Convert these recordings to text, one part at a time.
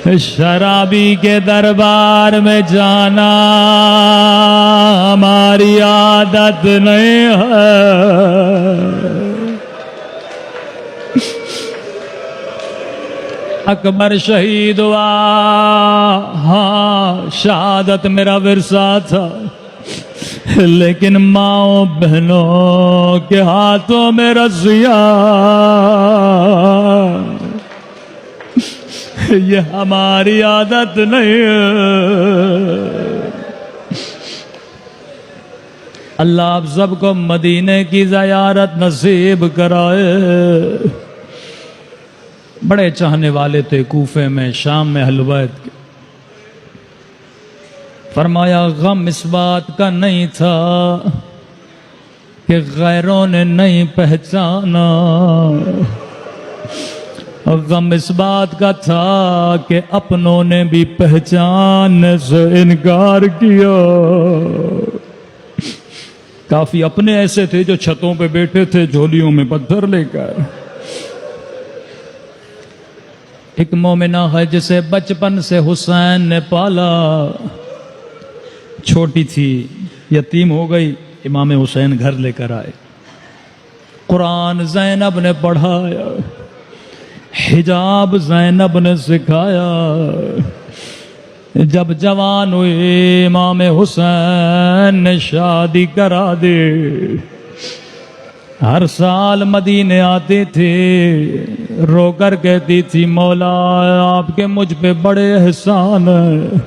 शराबी के दरबार में जाना हमारी आदत नहीं है। अकबर शहीद हुआ, हाँ शहादत मेरा विरसा था, लेकिन माओ बहनों के हाथों में रस्सियां, ये हमारी आदत नहीं है। अल्लाह आप सबको मदीने की ज़ियारत नसीब कराए। बड़े चाहने वाले थे कूफे में, शाम में अहले बैत के। फरमाया गम इस बात का नहीं था कि गैरों ने नहीं पहचाना, गम इस बात का था कि अपनों ने भी पहचानने से इनकार किया। काफी अपने ऐसे थे जो छतों पे बैठे थे झोलियों में पत्थर लेकर। एक मोमिना है जिसे बचपन से हुसैन ने पाला, छोटी थी, यतीम हो गई, इमाम हुसैन घर लेकर आए। कुरान ज़ैनब ने पढ़ाया, हिजाब ज़ैनब ने सिखाया। जब जवान हुए इमाम हुसैन ने शादी करा दी। हर साल मदीने आते थे, रोकर कहती थी मौला आपके मुझ पे बड़े एहसान है,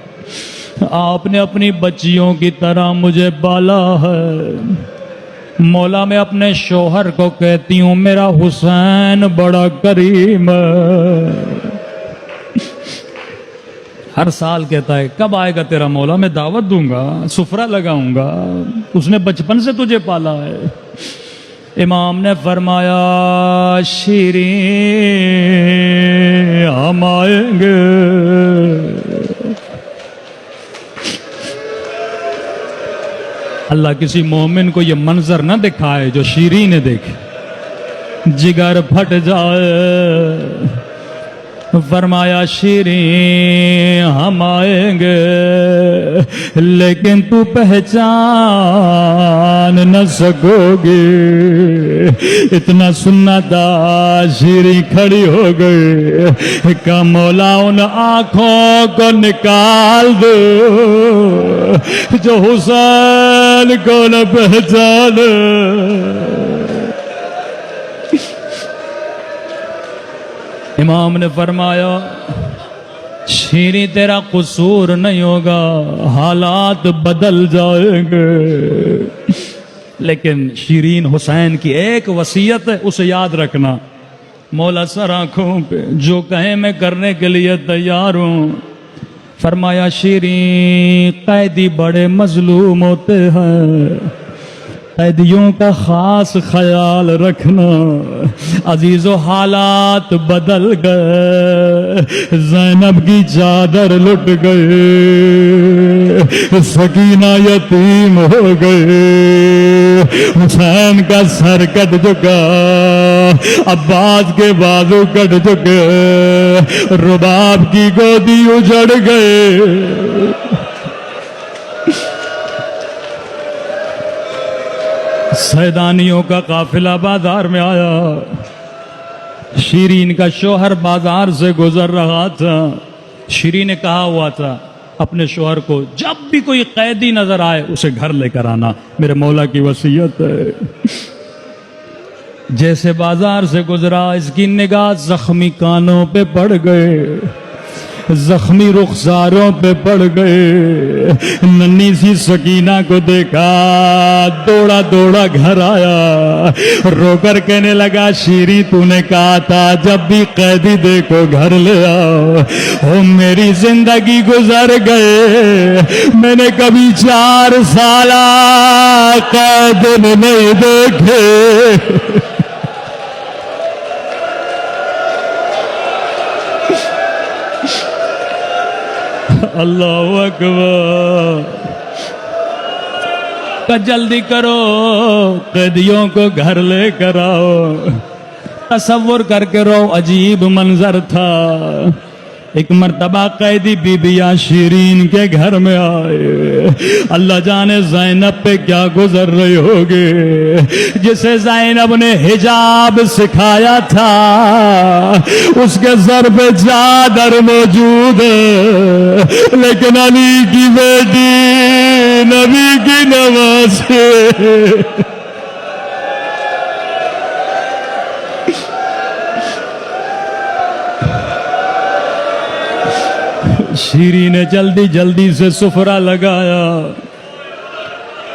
आपने अपनी बच्चियों की तरह मुझे पाला है। मौला मैं अपने शोहर को कहती हूँ मेरा हुसैन बड़ा करीम है। हर साल कहता है कब आएगा तेरा मौला, मैं दावत दूंगा, सुफरा लगाऊंगा, उसने बचपन से तुझे पाला है। इमाम ने फरमाया शीरीं हम आएंगे। अल्लाह किसी मोमिन को ये मंजर न दिखाए जो शीरीं ने देखे, जिगर फट जाए। फरमाया शीरीं हम आएंगे, लेकिन तू पहचान न सकोगी। इतना सुनना था, शीरीं खड़ी हो गई। का मौला उन आंखों को निकाल दो जो हुसैन को न पहचाने। इमाम ने फरमाया शीरीं तेरा कसूर नहीं होगा, हालात बदल जाएंगे। लेकिन शीरीन हुसैन की एक वसीयत है, उसे याद रखना। मौला सर आंखों पे जो कहे मैं करने के लिए तैयार हूं। फरमाया शीरीं कैदी बड़े मजलूम होते हैं, कैदियों का खास ख्याल रखना। अजीजो हालात बदल गए, ज़ैनब की चादर लुट गए, सकीना यतीम हो गए, हुसैन का सर कट चुका, अब्बास के बाजू कट चुके, रुबाब की गोदी उजड़ गए। सैदानियों का काफिला बाजार में आया। शीरीन का शोहर बाजार से गुजर रहा था। शीरीन ने कहा हुआ था अपने शोहर को, जब भी कोई कैदी नजर आए उसे घर लेकर आना, मेरे मौला की वसीयत है। जैसे बाजार से गुजरा, इसकी निगाह जख्मी कानों पे पड़ गए, जख्मी रुखसारों पे पड़ गए। नन्ही सी सकीना को देखा, दौड़ा दौड़ा घर आया, रोकर कहने लगा शीरीं तूने कहा था जब भी कैदी देखो घर ले आओ। हो मेरी जिंदगी गुजर गए, मैंने कभी 4 साल कैद नहीं देखे। अल्लाहु अकबर। जल्दी करो, कैदियों को घर लेकर आओ। तसव्वुर करके रो, अजीब मंजर था। एक मर्तबा कैदी बीबियां शीरीन के घर में आए। अल्लाह जाने ज़ैनब पे क्या गुजर रहे होगे। जिसे ज़ैनब ने हिजाब सिखाया था उसके सर पे चादर मौजूद है, लेकिन अली की बेटी नबी की नवाज से शीरी ने जल्दी जल्दी से सुफरा लगाया।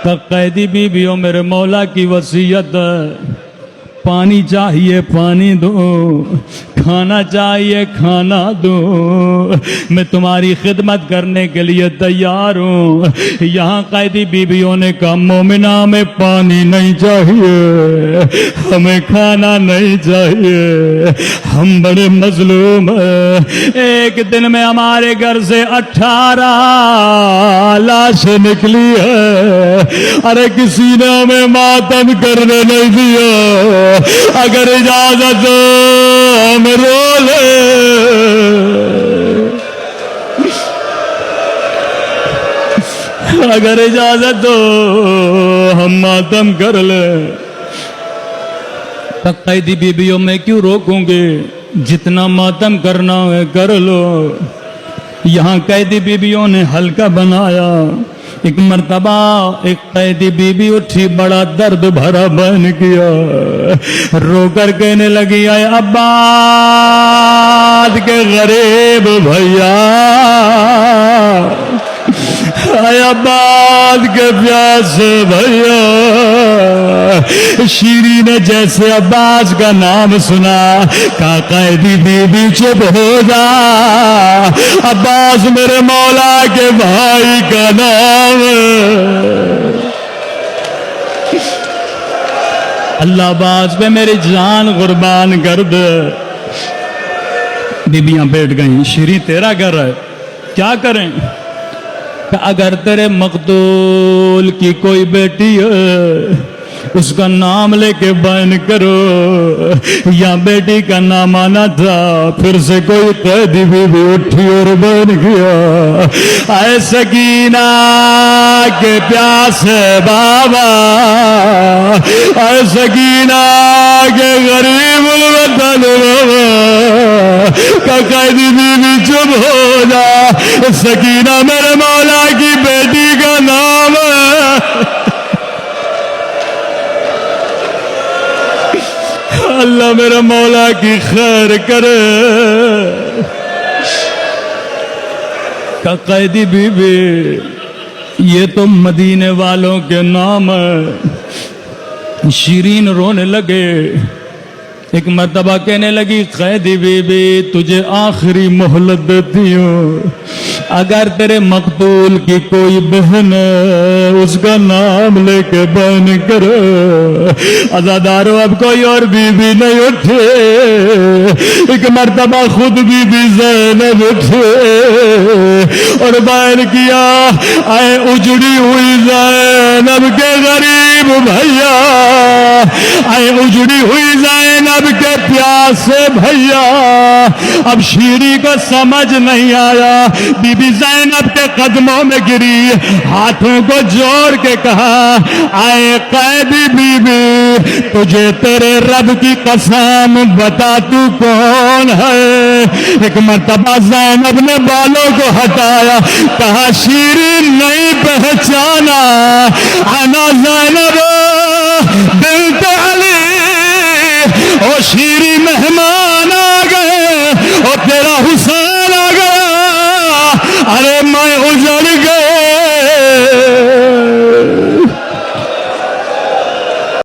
तब कैदी बीबियों मेरे मौला की वसीयत है, पानी चाहिए पानी दो, खाना चाहिए खाना दो, मैं तुम्हारी खिदमत करने के लिए तैयार हूँ। यहाँ कैदी बीबियों ने कहा मोमिना हमें पानी नहीं चाहिए, हमें खाना नहीं चाहिए, हम बड़े मजलूम हैं। एक दिन में हमारे घर से 18 लाशें निकली है। अरे किसी ने हमें मातम करने नहीं दिया, अगर इजाजत हो हम रो ले। अगर इजाजत हो हम मातम कर ले। तब कैदी बीबियों में क्यों रोकूंगे, जितना मातम करना है कर लो। यहाँ कैदी बीबियों ने हल्का बनाया। एक मर्तबा एक कैदी बीबी उठी, बड़ा दर्द भरा बन किया, रोकर कहने लगी आए अब्बाद के गरीब भैया, आए अब्बाद के प्यासे भैया। शीरी ने जैसे अब्बास का नाम सुना कहा कैदी बीबी चुप हो जा, अब्बास मेरे मौला के भाई का नाम है। अल्लाह अब्बास पे मेरी जान कुर्बान कर दे। बीबियां बैठ गई। शीरी तेरा घर है, क्या करें? अगर तेरे मकतूल की कोई बेटी है उसका नाम लेके बयान करो। या बेटी का नाम आना था, फिर से कोई कैदी बीबी उठी और बन गया, आए सकीना के प्यासे बाबा, आए सकीना के गरीब वतन बाबा। का कैदी बीबी चुप हो जा, सकीना मेरे मौला की बेटी का नाम है। अल्लाह मेरा मौला की खैर करे। का कैदी बीबी ये तो मदीने वालों के नाम है। शीरीन रोने लगे। एक मर्तबा कहने लगी कैदी बीबी तुझे आखिरी मोहलत देती हूँ, अगर तेरे मकतूल की कोई बहन है उसका नाम लेके बयान करो। अज़ादारों अब कोई और बीबी नहीं उठे। एक मर्तबा खुद बीबी ज़ैनब उठे और बयान किया, आए उजड़ी हुई ज़ैनब के गरीब भैया, आए उजड़ी हुई ज़ैनब के प्यासे भैया। अब शीरी को समझ नहीं आया। बीबी ज़ैनब के कदमों में गिरी, हाथों को जोड़ के कहा, आए कैदी बीबी तुझे तेरे रब की कसम बता तू कौन है। एक मर्तबा ज़ैनब ने बालों को हटाया, कहा शीरी नहीं पहचाना, अना ज़ैनब बिन्त अली। ओ शीरी मेहमान आ गए, ओ तेरा